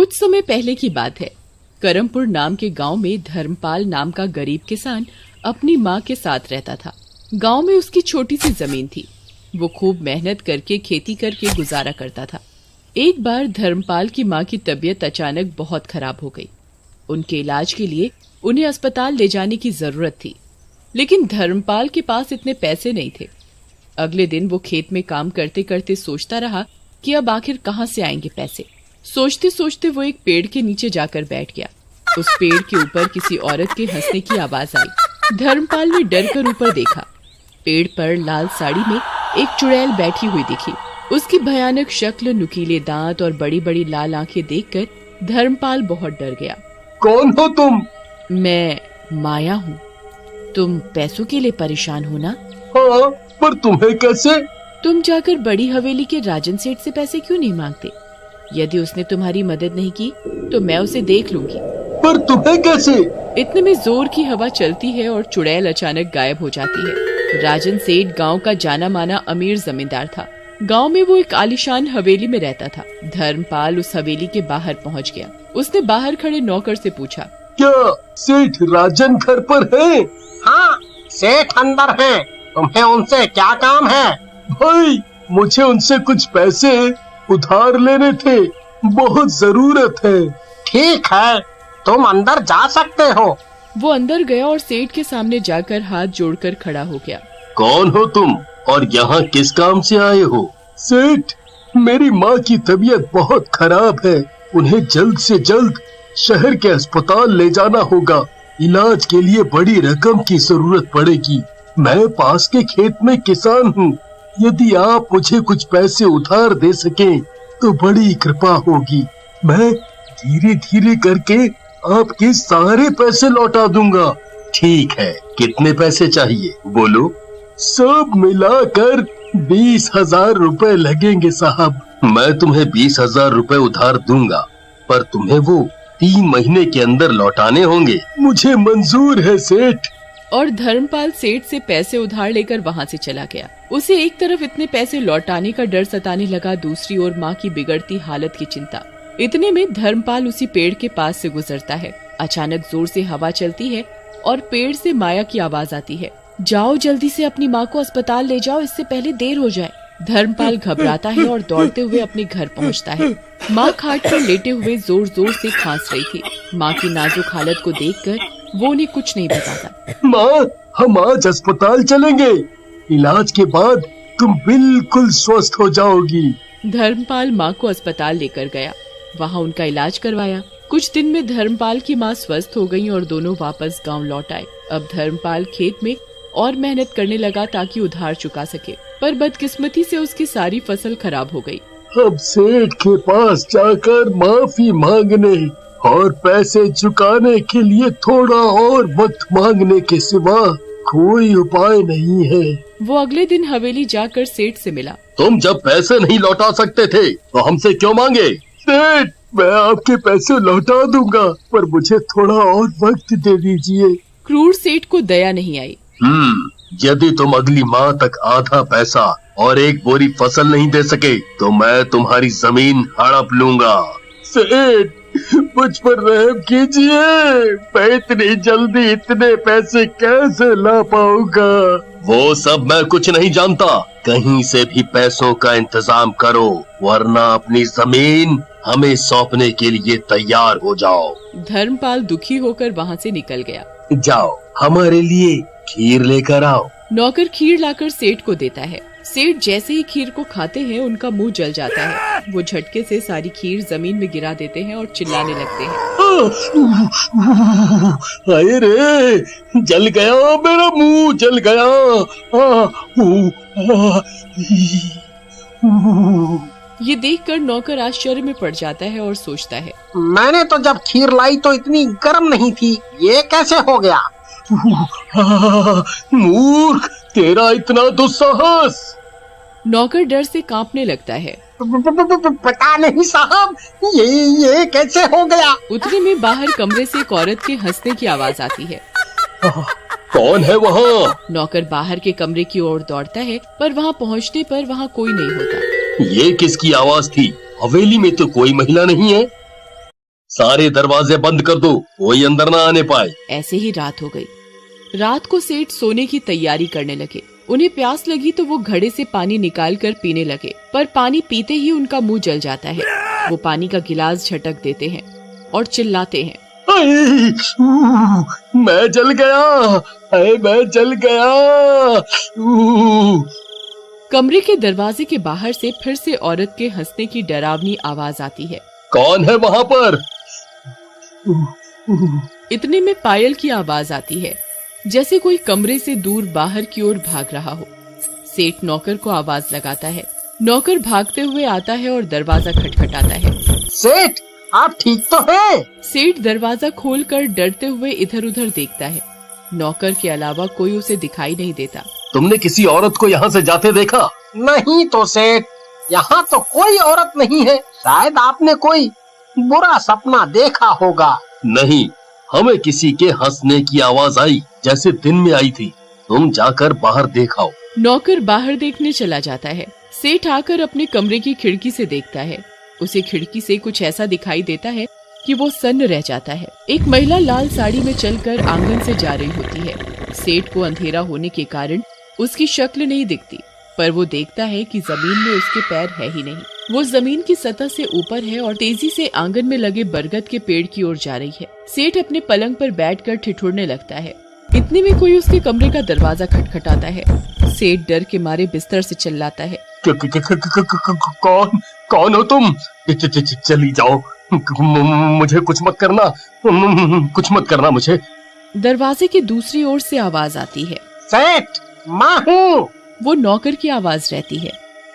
कुछ समय पहले की बात है। करमपुर नाम के गांव में धर्मपाल नाम का गरीब किसान अपनी माँ के साथ रहता था। गांव में उसकी छोटी सी जमीन थी। वो खूब मेहनत करके खेती करके गुजारा करता था। एक बार धर्मपाल की माँ की तबीयत अचानक बहुत खराब हो गई। उनके इलाज के लिए उन्हें अस्पताल ले जाने की जरूरत थी, लेकिन धर्मपाल के पास इतने पैसे नहीं थे। अगले दिन वो खेत में काम करते करते सोचता रहा कि अब आखिर कहाँ से आएंगे पैसे। सोचते सोचते वो एक पेड़ के नीचे जाकर बैठ गया। उस पेड़ के ऊपर किसी औरत के हंसने की आवाज आई। धर्मपाल ने डर कर ऊपर देखा। पेड़ पर लाल साड़ी में एक चुड़ैल बैठी हुई दिखी। उसकी भयानक शक्ल, नुकीले दांत और बड़ी बड़ी लाल आंखें देखकर धर्मपाल बहुत डर गया। कौन हो तुम? मैं माया हूँ। तुम पैसों के लिए परेशान हो ना? हाँ, पर तुम्हें कैसे? तुम जाकर बड़ी हवेली के राजन सेठ से पैसे क्यों नहीं मांगते? यदि उसने तुम्हारी मदद नहीं की तो मैं उसे देख लूंगी। पर तुम्हें कैसे? इतने में जोर की हवा चलती है और चुड़ैल अचानक गायब हो जाती है। राजन सेठ गांव का जाना माना अमीर जमींदार था। गांव में वो एक आलीशान हवेली में रहता था। धर्मपाल उस हवेली के बाहर पहुंच गया। उसने बाहर खड़े नौकर से पूछा, क्या सेठ राजन घर पर है? हाँ, सेठ अंदर हैं। तुम्हें उनसे क्या काम है? भाई, मुझे उनसे कुछ पैसे उधार लेने थे, बहुत जरूरत है। ठीक है, तुम अंदर जा सकते हो। वो अंदर गया और सेठ के सामने जाकर हाथ जोड़कर खड़ा हो गया। कौन हो तुम और यहाँ किस काम से आए हो? सेठ, मेरी माँ की तबीयत बहुत खराब है। उन्हें जल्द से जल्द शहर के अस्पताल ले जाना होगा। इलाज के लिए बड़ी रकम की जरूरत पड़ेगी। मैं पास के खेत में किसान हूँ। यदि आप मुझे कुछ पैसे उधार दे सकें तो बड़ी कृपा होगी। मैं धीरे धीरे करके आपके सारे पैसे लौटा दूंगा। ठीक है, कितने पैसे चाहिए बोलो? सब मिलाकर 20,000 रुपए लगेंगे साहब। मैं तुम्हें 20,000 रुपए उधार दूंगा, पर तुम्हें वो 3 महीने के अंदर लौटाने होंगे। मुझे मंजूर है सेठ। और धर्मपाल सेठ से पैसे उधार लेकर वहाँ से चला गया। उसे एक तरफ इतने पैसे लौटाने का डर सताने लगा, दूसरी ओर माँ की बिगड़ती हालत की चिंता। इतने में धर्मपाल उसी पेड़ के पास से गुजरता है। अचानक जोर से हवा चलती है और पेड़ से माया की आवाज आती है, जाओ जल्दी से अपनी माँ को अस्पताल ले जाओ, इससे पहले देर हो जाए। धर्मपाल घबराता है और दौड़ते हुए अपने घर पहुँचता है। माँ खाट पर लेटे हुए जोर जोर से खांस रही थी। माँ की नाजुक हालत को देखकर वो उन्हें कुछ नहीं बताता। माँ, हम आज अस्पताल चलेंगे। इलाज के बाद तुम बिल्कुल स्वस्थ हो जाओगी। धर्मपाल माँ को अस्पताल लेकर गया। वहाँ उनका इलाज करवाया। कुछ दिन में धर्मपाल की माँ स्वस्थ हो गई और दोनों वापस गांव लौट आए। अब धर्मपाल खेत में और मेहनत करने लगा ताकि उधार चुका सके, पर बदकिस्मती से उसकी सारी फसल खराब हो गई। अब सेठ के पास जाकर माफी मांगने और पैसे चुकाने के लिए थोड़ा और वक्त मांगने के सिवा कोई उपाय नहीं है। वो अगले दिन हवेली जाकर सेठ से मिला। तुम जब पैसे नहीं लौटा सकते थे तो हमसे क्यों मांगे? सेठ, मैं आपके पैसे लौटा दूंगा, पर मुझे थोड़ा और वक्त दे दीजिए। क्रूर सेठ को दया नहीं आई। यदि तुम अगली माह तक आधा पैसा और एक बोरी फसल नहीं दे सके तो मैं तुम्हारी जमीन हड़प लूंगा। सेठ, मुझ पर रहम कीजिए। मैं इतनी जल्दी इतने पैसे कैसे ला पाऊंगा? वो सब मैं कुछ नहीं जानता। कहीं से भी पैसों का इंतजाम करो, वरना अपनी जमीन हमें सौंपने के लिए तैयार हो जाओ। धर्मपाल दुखी होकर वहाँ से निकल गया। जाओ, हमारे लिए खीर लेकर आओ। नौकर खीर लाकर सेठ को देता है। सेठ जैसे ही खीर को खाते हैं उनका मुंह जल जाता है। वो झटके से सारी खीर जमीन में गिरा देते हैं और चिल्लाने लगते हैं। हाय रे, जल गया, मेरा मुंह जल गया। ये देखकर नौकर आश्चर्य में पड़ जाता है और सोचता है, मैंने तो जब खीर लाई तो इतनी गर्म नहीं थी, ये कैसे हो गया? मूर्ख, तेरा इतना दुस्साहस। नौकर डर से कांपने लगता है। पता नहीं साहब, ये कैसे हो गया? उतने में बाहर कमरे से एक औरत के हंसने की आवाज आती है। कौन है वहाँ? नौकर बाहर के कमरे की ओर दौड़ता है, पर वहाँ पहुँचने पर वहाँ कोई नहीं होता। ये किसकी आवाज थी? हवेली में तो कोई महिला नहीं है। सारे दरवाजे बंद कर दो, कोई अंदर ना आने पाए। ऐसे ही रात हो गई। रात को सेठ सोने की तैयारी करने लगे। उन्हें प्यास लगी तो वो घड़े से पानी निकाल कर पीने लगे, पर पानी पीते ही उनका मुंह जल जाता है। वो पानी का गिलास झटक देते हैं और चिल्लाते हैं, मैं जल गया, मैं जल गया। कमरे के दरवाजे के बाहर से फिर से औरत के हंसने की डरावनी आवाज आती है। कौन है वहाँ पर? इतने में पायल की आवाज आती है, जैसे कोई कमरे से दूर बाहर की ओर भाग रहा हो। सेठ नौकर को आवाज लगाता है। नौकर भागते हुए आता है और दरवाजा खटखटाता है। सेठ, आप ठीक तो हैं? सेठ दरवाजा खोलकर डरते हुए इधर उधर देखता है। नौकर के अलावा कोई उसे दिखाई नहीं देता। तुमने किसी औरत को यहाँ से जाते देखा? नहीं तो सेठ, यहाँ तो कोई औरत नहीं है। शायद आपने कोई बुरा सपना देखा होगा। नहीं, हमें किसी के हंसने की आवाज आई, जैसे दिन में आई थी। तुम जाकर बाहर देखाओ। नौकर बाहर देखने चला जाता है। सेठ आकर अपने कमरे की खिड़की से देखता है। उसे खिड़की से कुछ ऐसा दिखाई देता है कि वो सन्न रह जाता है। एक महिला लाल साड़ी में चलकर आंगन से जा रही होती है। सेठ को अंधेरा होने के कारण उसकी शक्ल नहीं दिखती, पर वो देखता है कि जमीन में उसके पैर है ही नहीं। वो जमीन की सतह से ऊपर है और तेजी से आंगन में लगे बरगद के पेड़ की ओर जा रही है। सेठ अपने पलंग पर बैठकर ठिठुरने लगता है। इतने में कोई उसके कमरे का दरवाजा खटखटाता है। सेठ डर के मारे बिस्तर से चिल्लाता है, कौन हो तुम? चली जाओ, मुझे कुछ मत करना, कुछ मत करना मुझे। दरवाजे की दूसरी ओर से आवाज आती है, सेठ, मैं हूँ। वो नौकर की आवाज रहती है।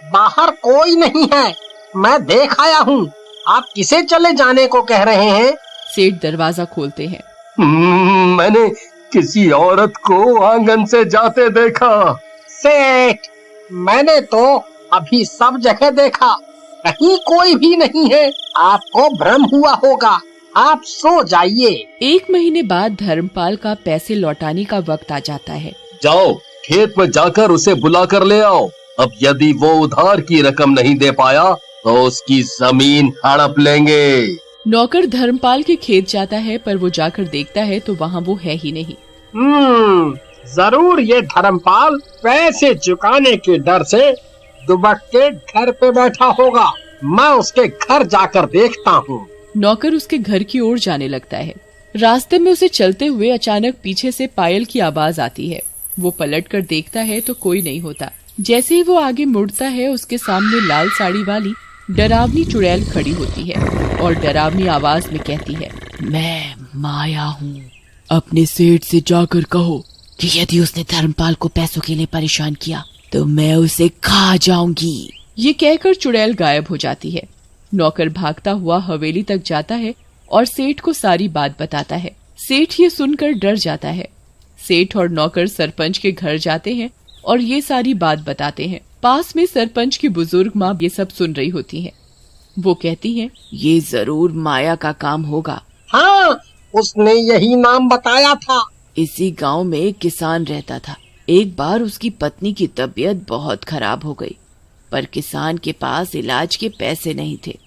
बाहर कोई नहीं है, मैं देख आया हूँ। आप किसे चले जाने को कह रहे हैं? सेठ दरवाजा खोलते हैं। मैंने किसी औरत को आंगन से जाते देखा। सेठ, मैंने तो अभी सब जगह देखा, कहीं कोई भी नहीं है। आपको भ्रम हुआ होगा, आप सो जाइए। 1 महीने बाद धर्मपाल का पैसे लौटाने का वक्त आ जाता है। जाओ, खेत में जाकर उसे बुला कर ले आओ। अब यदि वो उधार की रकम नहीं दे पाया तो उसकी जमीन हड़प लेंगे। नौकर धर्मपाल के खेत जाता है, पर वो जाकर देखता है तो वहाँ वो है ही नहीं। जरूर ये धर्मपाल पैसे चुकाने के डर से दुबक के घर पे बैठा होगा। मैं उसके घर जाकर देखता हूँ। नौकर उसके घर की ओर जाने लगता है। रास्ते में उसे चलते हुए अचानक पीछे से पायल की आवाज आती है। वो पलटकर देखता है तो कोई नहीं होता। जैसे ही वो आगे मुड़ता है, उसके सामने लाल साड़ी वाली डरावनी चुड़ैल खड़ी होती है और डरावनी आवाज में कहती है, मैं माया हूँ। अपने सेठ से जाकर कहो कि यदि उसने धर्मपाल को पैसों के लिए परेशान किया तो मैं उसे खा जाऊंगी। ये कहकर चुड़ैल गायब हो जाती है। नौकर भागता हुआ हवेली तक जाता है और सेठ को सारी बात बताता है। सेठ ये सुनकर डर जाता है। सेठ और नौकर सरपंच के घर जाते हैं और ये सारी बात बताते हैं। पास में सरपंच की बुजुर्ग माँ ये सब सुन रही होती है। वो कहती है, ये जरूर माया का काम होगा। हाँ, उसने यही नाम बताया था। इसी गांव में एक किसान रहता था। एक बार उसकी पत्नी की तबीयत बहुत खराब हो गई, पर किसान के पास इलाज के पैसे नहीं थे।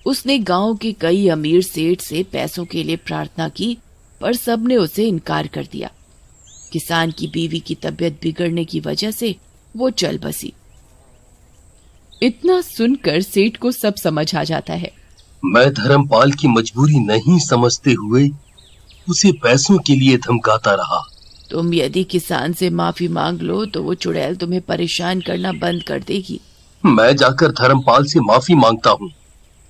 उसने गांव के कई अमीर सेठ से पैसों के लिए प्रार्थना की, पर सबने उसे इनकार कर दिया। किसान की बीवी की तबीयत बिगड़ने की वजह से वो चल बसी। इतना सुनकर सेठ को सब समझ आ जाता है। मैं धर्मपाल की मजबूरी नहीं समझते हुए उसे पैसों के लिए धमकाता रहा। तुम यदि किसान से माफी मांग लो तो वो चुड़ैल तुम्हें परेशान करना बंद कर देगी। मैं जाकर धर्मपाल से माफी मांगता हूँ।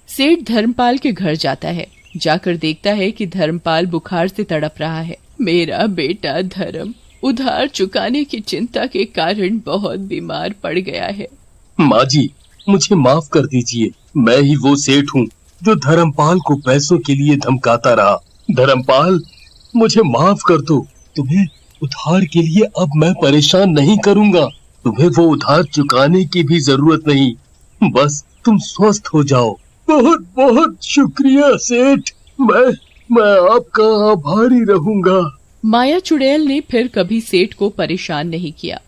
सेठ धर्मपाल के घर जाता है। जाकर देखता है कि धर्मपाल बुखार से तड़प रहा है। मेरा बेटा धर्म उधार चुकाने की चिंता के कारण बहुत बीमार पड़ गया है। माँ जी, मुझे माफ कर दीजिए। मैं ही वो सेठ हूँ जो धर्मपाल को पैसों के लिए धमकाता रहा। धर्मपाल, मुझे माफ कर दो। तुम्हें उधार के लिए अब मैं परेशान नहीं करूँगा। तुम्हें वो उधार चुकाने की भी जरूरत नहीं, बस तुम स्वस्थ हो जाओ। बहुत बहुत शुक्रिया सेठ, मैं आपका आभारी रहूंगा। माया चुड़ैल ने फिर कभी सेठ को परेशान नहीं किया।